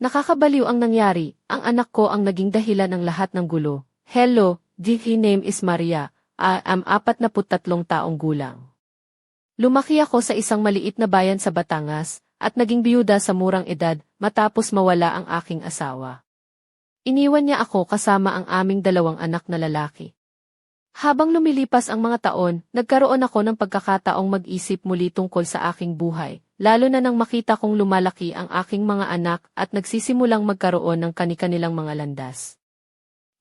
Nakakabaliw ang nangyari, ang anak ko ang naging dahilan ng lahat ng gulo. Hello, the name is Maria. I am 43 taong gulang. Lumaki ako sa isang maliit na bayan sa Batangas, at naging biyuda sa murang edad matapos mawala ang aking asawa. Iniwan niya ako kasama ang aming 2 anak na lalaki. Habang lumilipas ang mga taon, nagkaroon ako ng pagkakataong mag-isip muli tungkol sa aking buhay, lalo na nang makita kong lumalaki ang aking mga anak at nagsisimulang magkaroon ng kani-kanilang mga landas.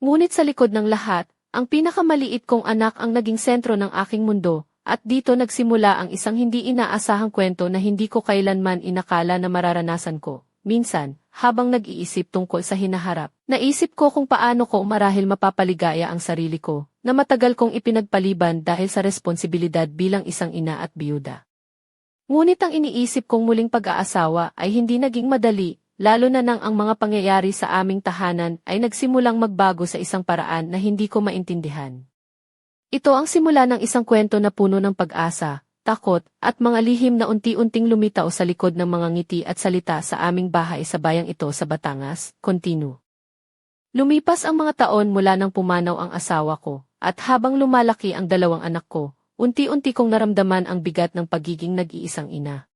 Ngunit sa likod ng lahat, ang pinakamaliit kong anak ang naging sentro ng aking mundo, at dito nagsimula ang isang hindi inaasahang kwento na hindi ko kailanman inakala na mararanasan ko. Minsan, habang nag-iisip tungkol sa hinaharap, naisip ko kung paano ko marahil mapapaligaya ang sarili ko, na matagal kong ipinagpaliban dahil sa responsibilidad bilang isang ina at biyuda. Ngunit ang iniisip kong muling pag-aasawa ay hindi naging madali, lalo na nang ang mga pangyayari sa aming tahanan ay nagsimulang magbago sa isang paraan na hindi ko maintindihan. Ito ang simula ng isang kwento na puno ng pag-asa, takot, at mga lihim na unti-unting lumitaw sa likod ng mga ngiti at salita sa aming bahay sa bayang ito sa Batangas, Continue. Lumipas ang mga taon mula nang pumanaw ang asawa ko, at habang lumalaki ang 2 anak ko, unti-unti kong naramdaman ang bigat ng pagiging nag-iisang ina.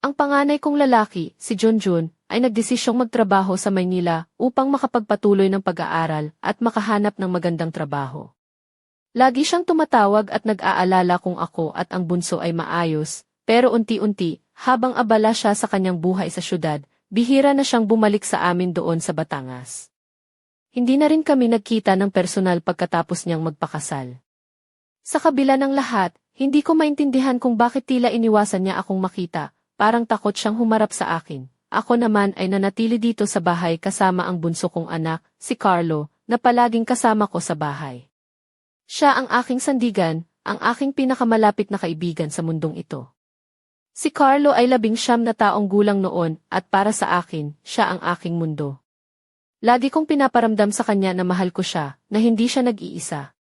Ang panganay kong lalaki, si Junjun, ay nagdesisyong magtrabaho sa Maynila upang makapagpatuloy ng pag-aaral at makahanap ng magandang trabaho. Lagi siyang tumatawag at nag-aalala kung ako at ang bunso ay maayos, pero unti-unti, habang abala siya sa kanyang buhay sa syudad, bihira na siyang bumalik sa amin doon sa Batangas. Hindi na rin kami nagkita ng personal pagkatapos niyang magpakasal. Sa kabila ng lahat, hindi ko maintindihan kung bakit tila iniwasan niya akong makita, parang takot siyang humarap sa akin. Ako naman ay nanatili dito sa bahay kasama ang bunso kong anak, si Carlo, na palaging kasama ko sa bahay. Siya ang aking sandigan, ang aking pinakamalapit na kaibigan sa mundong ito. Si Carlo ay 19 na taong gulang noon at para sa akin, siya ang aking mundo. Lagi kong pinaparamdam sa kanya na mahal ko siya, na hindi siya nag-iisa.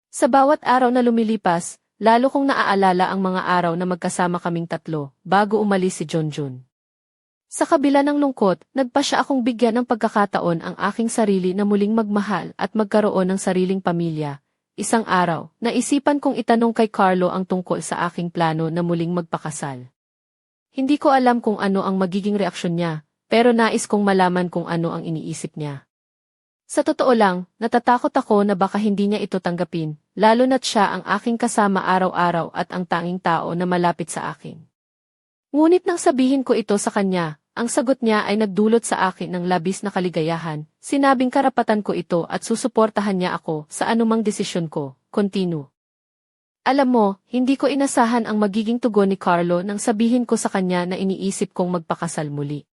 Sa bawat araw na lumilipas, lalo kong naaalala ang mga araw na magkasama kaming 3 bago umalis si Junjun. Sa kabila ng lungkot, nagpa siya akong bigyan ng pagkakataon ang aking sarili na muling magmahal at magkaroon ng sariling pamilya. Isang araw, naisipan kong itanong kay Carlo ang tungkol sa aking plano na muling magpakasal. Hindi ko alam kung ano ang magiging reaksyon niya, pero nais kong malaman kung ano ang iniisip niya. Sa totoo lang, natatakot ako na baka hindi niya ito tanggapin, lalo na't siya ang aking kasama araw-araw at ang tanging tao na malapit sa akin. Ngunit nang sabihin ko ito sa kanya, ang sagot niya ay nagdulot sa akin ng labis na kaligayahan. Sinabing karapatan ko ito at susuportahan niya ako sa anumang desisyon ko. Continue. Alam mo, hindi ko inasahan ang magiging tugon ni Carlo nang sabihin ko sa kanya na iniisip kong magpakasal muli.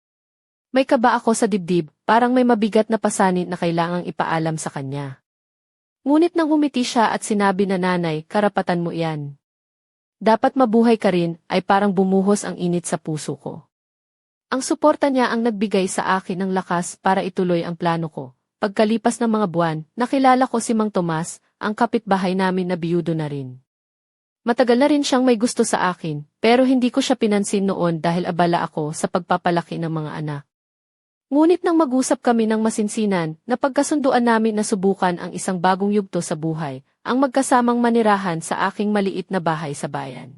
May kaba ako sa dibdib, parang may mabigat na pasanit na kailangang ipaalam sa kanya. Ngunit nang humiti siya at sinabi na nanay, karapatan mo yan. Dapat mabuhay ka rin, ay parang bumuhos ang init sa puso ko. Ang suporta niya ang nagbigay sa akin ng lakas para ituloy ang plano ko. Pagkalipas ng mga buwan, nakilala ko si Mang Tomas, ang kapitbahay namin na biyudo na rin. Matagal na rin siyang may gusto sa akin, pero hindi ko siya pinansin noon dahil abala ako sa pagpapalaki ng mga anak. Ngunit nang mag-usap kami ng masinsinan, napagkasunduan namin na subukan ang isang bagong yugto sa buhay, ang magkasamang manirahan sa aking maliit na bahay sa bayan.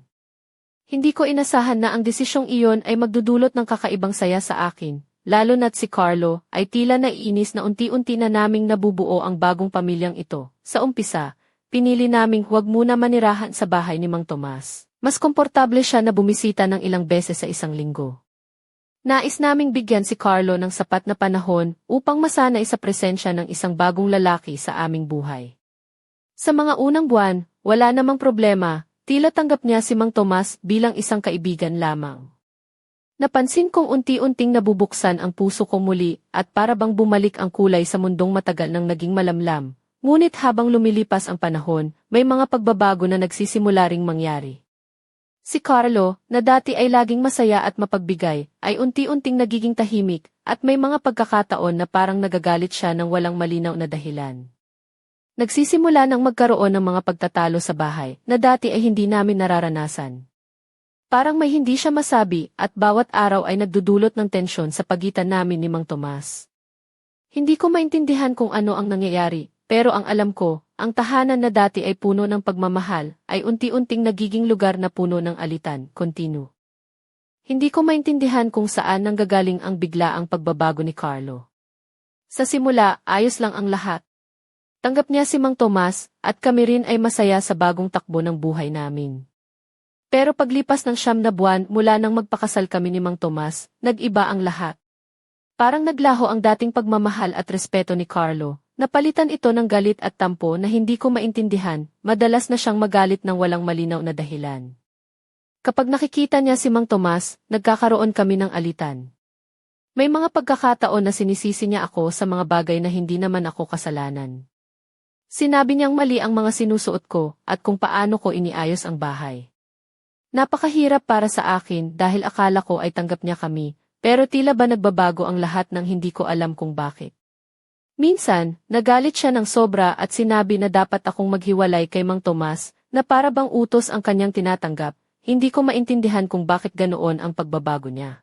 Hindi ko inasahan na ang desisyong iyon ay magdudulot ng kakaibang saya sa akin, lalo na't si Carlo ay tila naiinis na unti-unti na naming nabubuo ang bagong pamilyang ito. Sa umpisa, pinili naming huwag muna manirahan sa bahay ni Mang Tomas. Mas komportable siya na bumisita ng ilang beses sa isang linggo. Nais naming bigyan si Carlo ng sapat na panahon upang masanay sa presensya ng isang bagong lalaki sa aming buhay. Sa mga unang buwan, wala namang problema. Tila tanggap niya si Mang Tomas bilang isang kaibigan lamang. Napansin kong unti-unting nabubuksan ang puso ko muli at para bang bumalik ang kulay sa mundong matagal nang naging malamlam. Ngunit habang lumilipas ang panahon, may mga pagbabago na nagsisimula ring mangyari. Si Carlo, na dati ay laging masaya at mapagbigay, ay unti-unting nagiging tahimik at may mga pagkakataon na parang nagagalit siya ng walang malinaw na dahilan. Nagsisimula ng magkaroon ng mga pagtatalo sa bahay na dati ay hindi namin nararanasan. Parang may hindi siya masabi at bawat araw ay nagdudulot ng tensyon sa pagitan namin ni Mang Tomas. Hindi ko maintindihan kung ano ang nangyayari, pero ang alam ko, ang tahanan na dati ay puno ng pagmamahal, ay unti-unting nagiging lugar na puno ng alitan, continue. Hindi ko maintindihan kung saan nanggagaling ang biglaang pagbabago ni Carlo. Sa simula, ayos lang ang lahat. Tanggap niya si Mang Tomas, at kami rin ay masaya sa bagong takbo ng buhay namin. Pero paglipas ng 9 na buwan mula nang magpakasal kami ni Mang Tomas, nag-iba ang lahat. Parang naglaho ang dating pagmamahal at respeto ni Carlo, napalitan ito ng galit at tampo na hindi ko maintindihan, madalas na siyang magalit ng walang malinaw na dahilan. Kapag nakikita niya si Mang Tomas, nagkakaroon kami ng alitan. May mga pagkakataon na sinisisi niya ako sa mga bagay na hindi naman ako kasalanan. Sinabi niyang mali ang mga sinusuot ko at kung paano ko iniayos ang bahay. Napakahirap para sa akin dahil akala ko ay tanggap niya kami, pero tila ba nagbabago ang lahat nang hindi ko alam kung bakit. Minsan, nagalit siya ng sobra at sinabi na dapat akong maghiwalay kay Mang Tomas, na para bang utos ang kanyang tinatanggap, hindi ko maintindihan kung bakit ganoon ang pagbabago niya.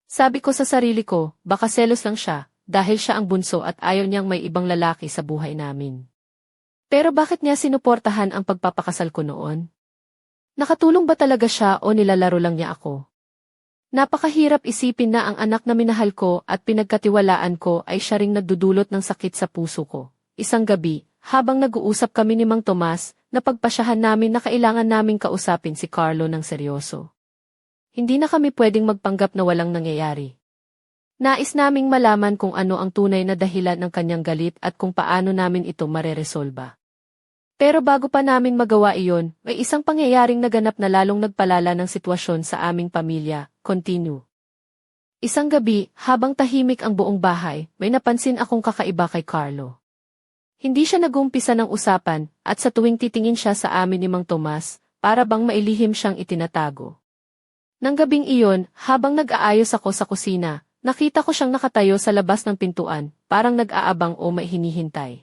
Sabi ko sa sarili ko, baka selos lang siya, dahil siya ang bunso at ayaw niyang may ibang lalaki sa buhay namin. Pero bakit niya sinuportahan ang pagpapakasal ko noon? Nakatulong ba talaga siya o nilalaro lang niya ako? Napakahirap isipin na ang anak na minahal ko at pinagkatiwalaan ko ay siya ring nagdudulot ng sakit sa puso ko. Isang gabi, habang nag-uusap kami ni Mang Tomas, napagpasyahan namin na kailangan naming kausapin si Carlo ng seryoso. Hindi na kami pwedeng magpanggap na walang nangyayari. Nais naming malaman kung ano ang tunay na dahilan ng kanyang galit at kung paano namin ito mareresolba. Pero bago pa namin magawa iyon, may isang pangyayaring naganap na lalong nagpalala ng sitwasyon sa aming pamilya, continue. Isang gabi, habang tahimik ang buong bahay, may napansin akong kakaiba kay Carlo. Hindi siya nag-umpisa ng usapan, at sa tuwing titingin siya sa amin ni Mang Tomas, para bang mailihim siyang itinatago. Nang gabing iyon, habang nag-aayos ako sa kusina, nakita ko siyang nakatayo sa labas ng pintuan, parang nag-aabang o may hinihintay.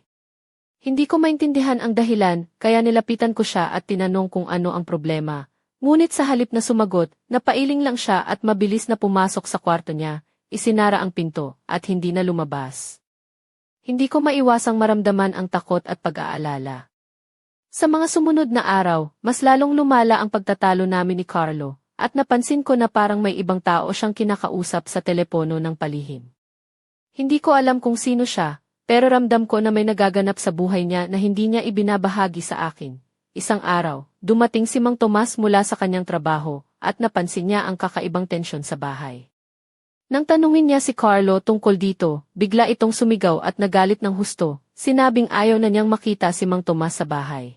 Hindi ko maintindihan ang dahilan, kaya nilapitan ko siya at tinanong kung ano ang problema. Ngunit sa halip na sumagot, napailing lang siya at mabilis na pumasok sa kwarto niya, isinara ang pinto, at hindi na lumabas. Hindi ko maiwasang maramdaman ang takot at pag-aalala. Sa mga sumunod na araw, mas lalong lumala ang pagtatalo namin ni Carlo, at napansin ko na parang may ibang tao siyang kinakausap sa telepono ng palihim. Hindi ko alam kung sino siya, pero ramdam ko na may nagaganap sa buhay niya na hindi niya ibinabahagi sa akin. Isang araw, dumating si Mang Tomas mula sa kanyang trabaho, at napansin niya ang kakaibang tensyon sa bahay. Nang tanungin niya si Carlo tungkol dito, bigla itong sumigaw at nagalit ng husto, sinabing ayaw na niyang makita si Mang Tomas sa bahay.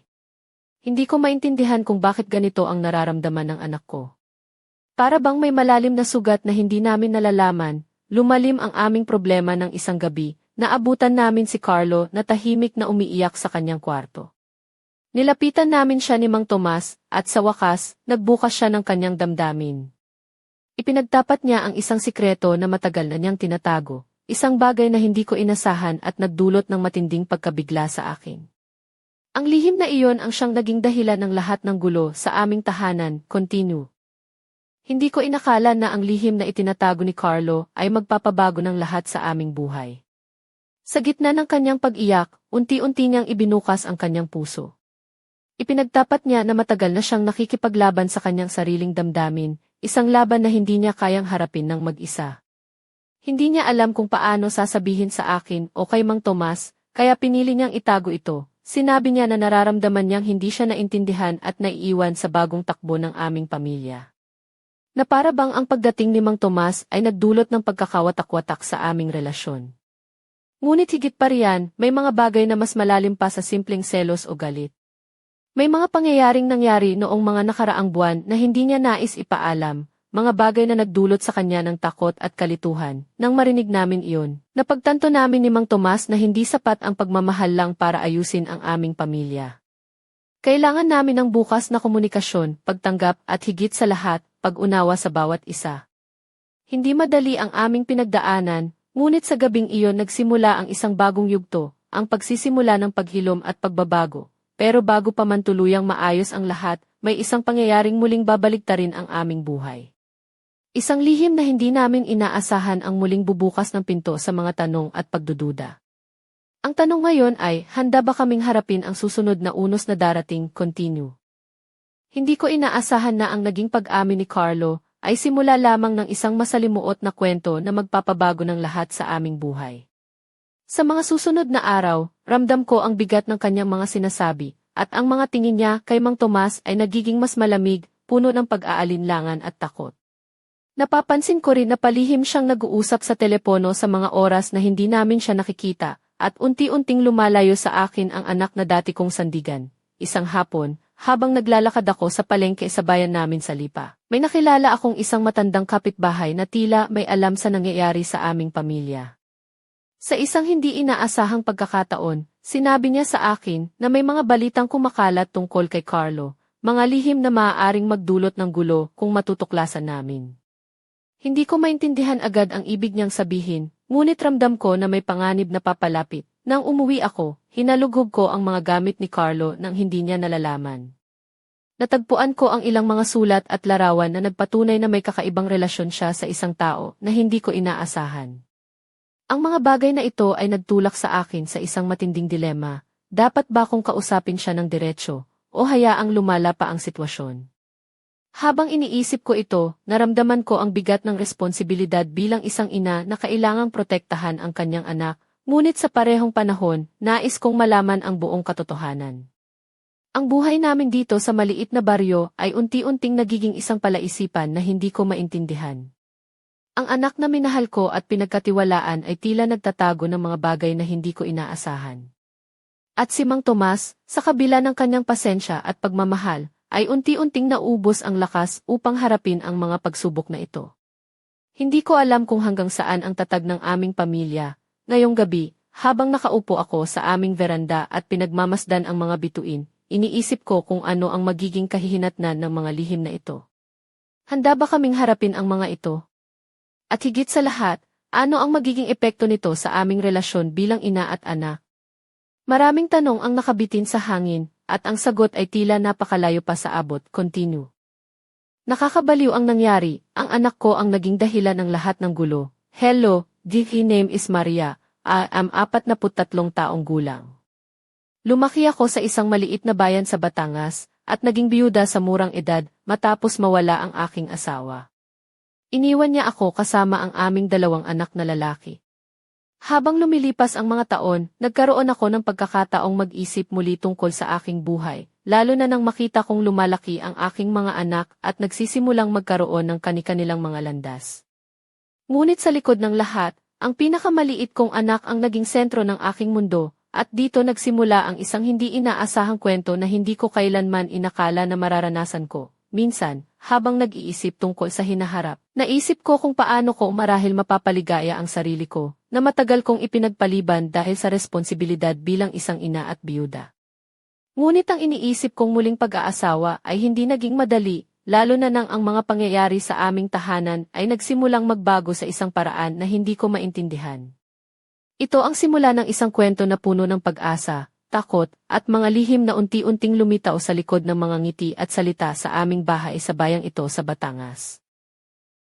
Hindi ko maintindihan kung bakit ganito ang nararamdaman ng anak ko. Para bang may malalim na sugat na hindi namin nalalaman, lumalim ang aming problema ng isang gabi, naabutan namin si Carlo na tahimik na umiiyak sa kanyang kwarto. Nilapitan namin siya ni Mang Tomas, at sa wakas, nagbukas siya ng kanyang damdamin. Ipinagtapat niya ang isang sikreto na matagal na niyang tinatago, isang bagay na hindi ko inasahan at nagdulot ng matinding pagkabigla sa akin. Ang lihim na iyon ang siyang naging dahilan ng lahat ng gulo sa aming tahanan, continue. Hindi ko inakala na ang lihim na itinatago ni Carlo ay magpapabago ng lahat sa aming buhay. Sa gitna ng kanyang pag-iyak, unti-unti niyang ibinukas ang kanyang puso. Ipinagtapat niya na matagal na siyang nakikipaglaban sa kanyang sariling damdamin, isang laban na hindi niya kayang harapin ng mag-isa. Hindi niya alam kung paano sasabihin sa akin o kay Mang Tomas, kaya pinili niyang itago ito. Sinabi niya na nararamdaman niyang hindi siya naintindihan at naiiwan sa bagong takbo ng aming pamilya. Na para bang ang pagdating ni Mang Tomas ay nagdulot ng pagkakawatak-watak sa aming relasyon. Ngunit higit pa riyan, may mga bagay na mas malalim pa sa simpleng selos o galit. May mga pangyayaring nangyari noong mga nakaraang buwan na hindi niya nais ipaalam, mga bagay na nagdulot sa kanya ng takot at kalituhan. Nang marinig namin iyon, napagtanto namin ni Mang Tomas na hindi sapat ang pagmamahal lang para ayusin ang aming pamilya. Kailangan namin ng bukas na komunikasyon, pagtanggap at higit sa lahat, pag-unawa sa bawat isa. Hindi madali ang aming pinagdaanan, ngunit sa gabing iyon nagsimula ang isang bagong yugto, ang pagsisimula ng paghilom at pagbabago. pero bago pa man tuluyang maayos ang lahat, may isang pangyayaring muling babaliktarin ang aming buhay. Isang lihim na hindi namin inaasahan ang muling bubukas ng pinto sa mga tanong at pagdududa. Ang tanong ngayon ay, handa ba kaming harapin ang susunod na unos na darating? Continue. Hindi ko inaasahan na ang naging pag-amin ni Carlo ay simula lamang ng isang masalimuot na kwento na magpapabago ng lahat sa aming buhay. Sa mga susunod na araw, ramdam ko ang bigat ng kanyang mga sinasabi, at ang mga tingin niya kay Mang Tomas ay nagiging mas malamig, puno ng pag-aalinlangan at takot. Napapansin ko rin na palihim siyang nag-uusap sa telepono sa mga oras na hindi namin siya nakikita, at unti-unting lumalayo sa akin ang anak na dati kong sandigan. Isang hapon, habang naglalakad ako sa palengke sa bayan namin sa Lipa, may nakilala akong isang matandang kapitbahay na tila may alam sa nangyayari sa aming pamilya. Sa isang hindi inaasahang pagkakataon, sinabi niya sa akin na may mga balitang kumakalat tungkol kay Carlo, mga lihim na maaaring magdulot ng gulo kung matutuklasan namin. Hindi ko maintindihan agad ang ibig niyang sabihin, ngunit ramdam ko na may panganib na papalapit. Nang umuwi ako, hinalugog ko ang mga gamit ni Carlo nang hindi niya nalalaman. Natagpuan ko ang ilang mga sulat at larawan na nagpatunay na may kakaibang relasyon siya sa isang tao na hindi ko inaasahan. Ang mga bagay na ito ay nagtulak sa akin sa isang matinding dilema, dapat ba kong kausapin siya ng diretsyo, o hayaang lumala pa ang sitwasyon? Habang iniisip ko ito, naramdaman ko ang bigat ng responsibilidad bilang isang ina na kailangang protektahan ang kanyang anak, ngunit sa parehong panahon, nais kong malaman ang buong katotohanan. Ang buhay namin dito sa maliit na baryo ay unti-unting nagiging isang palaisipan na hindi ko maintindihan. Ang anak na minahal ko at pinagkatiwalaan ay tila nagtatago ng mga bagay na hindi ko inaasahan. At si Mang Tomas, sa kabila ng kanyang pasensya at pagmamahal, ay unti-unting naubos ang lakas upang harapin ang mga pagsubok na ito. Hindi ko alam kung hanggang saan ang tatag ng aming pamilya. Ngayong gabi, habang nakaupo ako sa aming veranda at pinagmamasdan ang mga bituin, iniisip ko kung ano ang magiging kahihinatnan ng mga lihim na ito. Handa ba kaming harapin ang mga ito? At higit sa lahat, ano ang magiging epekto nito sa aming relasyon bilang ina at anak? Maraming tanong ang nakabitin sa hangin, at ang sagot ay tila napakalayo pa sa abot. Continue. Nakakabaliw ang nangyari, ang anak ko ang naging dahilan ng lahat ng gulo. Hello, her name is Maria. I am 43 taong gulang. Lumaki ako sa isang maliit na bayan sa Batangas, at naging biyuda sa murang edad matapos mawala ang aking asawa. Iniwan niya ako kasama ang aming 2 anak na lalaki. Habang lumilipas ang mga taon, nagkaroon ako ng pagkakataong mag-isip muli tungkol sa aking buhay, lalo na nang makita kong lumalaki ang aking mga anak at nagsisimulang magkaroon ng kani-kanilang mga landas. Ngunit sa likod ng lahat, ang pinakamaliit kong anak ang naging sentro ng aking mundo, at dito nagsimula ang isang hindi inaasahang kwento na hindi ko kailanman inakala na mararanasan ko. Minsan, habang nag-iisip tungkol sa hinaharap, naisip ko kung paano ko marahil mapapaligaya ang sarili ko, na matagal kong ipinagpaliban dahil sa responsibilidad bilang isang ina at biyuda. Ngunit ang iniisip kong muling pag-aasawa ay hindi naging madali, lalo na nang ang mga pangyayari sa aming tahanan ay nagsimulang magbago sa isang paraan na hindi ko maintindihan. Ito ang simula ng isang kwento na puno ng pag-asa, takot, at mga lihim na unti-unting lumitaw sa likod ng mga ngiti at salita sa aming bahay sa bayang ito sa Batangas.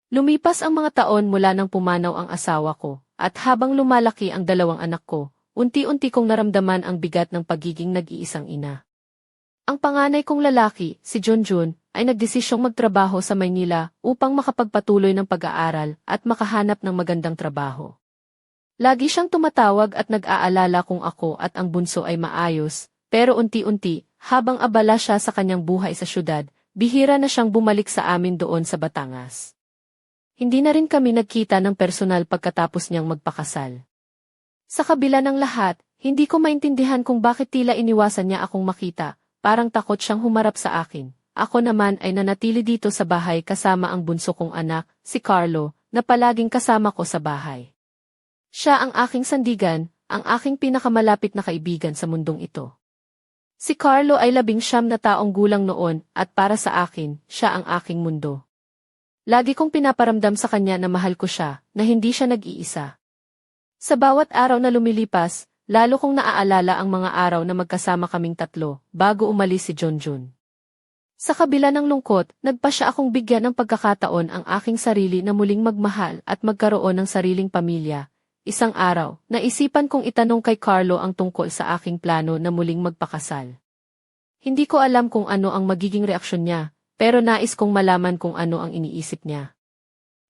Lumipas ang mga taon mula nang pumanaw ang asawa ko, at habang lumalaki ang 2 anak ko, unti-unti kong naramdaman ang bigat ng pagiging nag-iisang ina. Ang panganay kong lalaki, si Junjun, ay nagdesisyong magtrabaho sa Maynila upang makapagpatuloy ng pag-aaral at makahanap ng magandang trabaho. Lagi siyang tumatawag at nag-aalala kung ako at ang bunso ay maayos, pero unti-unti, habang abala siya sa kanyang buhay sa syudad, bihira na siyang bumalik sa amin doon sa Batangas. Hindi na rin kami nagkita ng personal pagkatapos niyang magpakasal. Sa kabila ng lahat, hindi ko maintindihan kung bakit tila iniwasan niya akong makita, parang takot siyang humarap sa akin. Ako naman ay nanatili dito sa bahay kasama ang bunso kong anak, si Carlo, na palaging kasama ko sa bahay. Siya ang aking sandigan, ang aking pinakamalapit na kaibigan sa mundong ito. Si Carlo ay 19 na taong gulang noon at para sa akin, siya ang aking mundo. Lagi kong pinaparamdam sa kanya na mahal ko siya, na hindi siya nag-iisa. Sa bawat araw na lumilipas, lalo kong naaalala ang mga araw na magkasama kaming tatlo, bago umalis si Junjun. Sa kabila ng lungkot, nagpasya akong bigyan ng pagkakataon ang aking sarili na muling magmahal at magkaroon ng sariling pamilya. Isang araw, naisipan kong itanong kay Carlo ang tungkol sa aking plano na muling magpakasal. Hindi ko alam kung ano ang magiging reaksyon niya, pero nais kong malaman kung ano ang iniisip niya.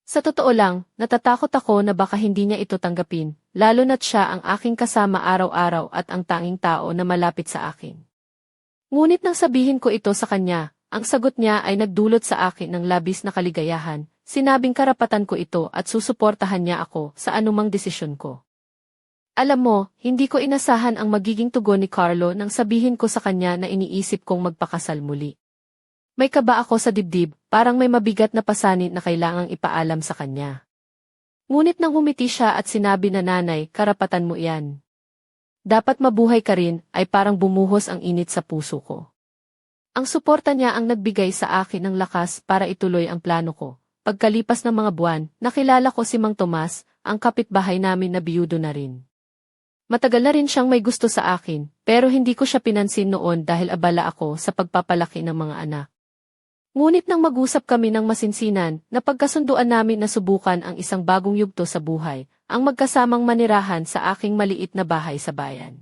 Sa totoo lang, natatakot ako na baka hindi niya ito tanggapin, lalo na't siya ang aking kasama araw-araw at ang tanging tao na malapit sa akin. Ngunit nang sabihin ko ito sa kanya, ang sagot niya ay nagdulot sa akin ng labis na kaligayahan. Sinabing karapatan ko ito at susuportahan niya ako sa anumang desisyon ko. Alam mo, hindi ko inasahan ang magiging tugon ni Carlo nang sabihin ko sa kanya na iniisip kong magpakasal muli. May kaba ako sa dibdib, parang may mabigat na pasanin na kailangang ipaalam sa kanya. Ngunit nang humiti siya at sinabi na nanay, karapatan mo iyan. Dapat mabuhay ka rin, ay parang bumuhos ang init sa puso ko. Ang suporta niya ang nagbigay sa akin ng lakas para ituloy ang plano ko. Pagkalipas ng mga buwan, nakilala ko si Mang Tomas, ang kapitbahay namin na biyudo na rin. Matagal na rin siyang may gusto sa akin, pero hindi ko siya pinansin noon dahil abala ako sa pagpapalaki ng mga anak. Ngunit nang mag-usap kami ng masinsinan, napagkasunduan namin na subukan ang isang bagong yugto sa buhay, ang magkasamang manirahan sa aking maliit na bahay sa bayan.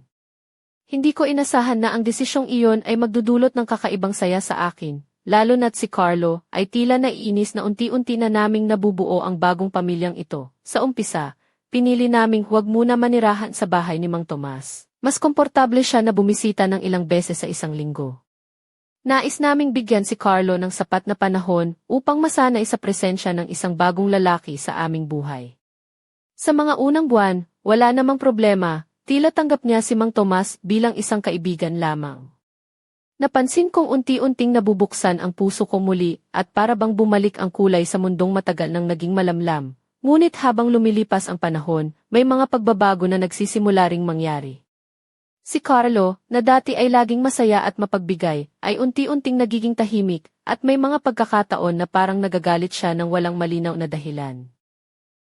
Hindi ko inasahan na ang desisyong iyon ay magdudulot ng kakaibang saya sa akin, lalo na't si Carlo ay tila naiinis na unti-unti na naming nabubuo ang bagong pamilyang ito. Sa umpisa, pinili naming huwag muna manirahan sa bahay ni Mang Tomas. Mas komportable siya na bumisita ng ilang beses sa isang linggo. Nais naming bigyan si Carlo ng sapat na panahon upang masanay sa presensya ng isang bagong lalaki sa aming buhay. Sa mga unang buwan, wala namang problema, tila tanggap niya si Mang Tomas bilang isang kaibigan lamang. Napansin kong unti-unting nabubuksan ang puso ko muli at para bang bumalik ang kulay sa mundong matagal nang naging malamlam. Ngunit habang lumilipas ang panahon, may mga pagbabago na nagsisimula ring mangyari. Si Carlo, na dati ay laging masaya at mapagbigay, ay unti-unting nagiging tahimik, at may mga pagkakataon na parang nagagalit siya ng walang malinaw na dahilan.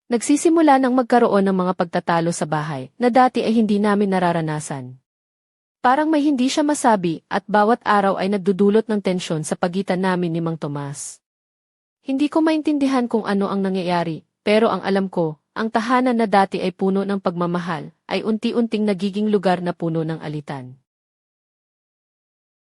Nagsisimula nang magkaroon ng mga pagtatalo sa bahay, na dati ay hindi namin nararanasan. Parang may hindi siya masabi, at bawat araw ay nagdudulot ng tensyon sa pagitan namin ni Mang Tomas. Hindi ko maintindihan kung ano ang nangyayari, pero ang alam ko, ang tahanan na dati ay puno ng pagmamahal, ay unti-unting nagiging lugar na puno ng alitan.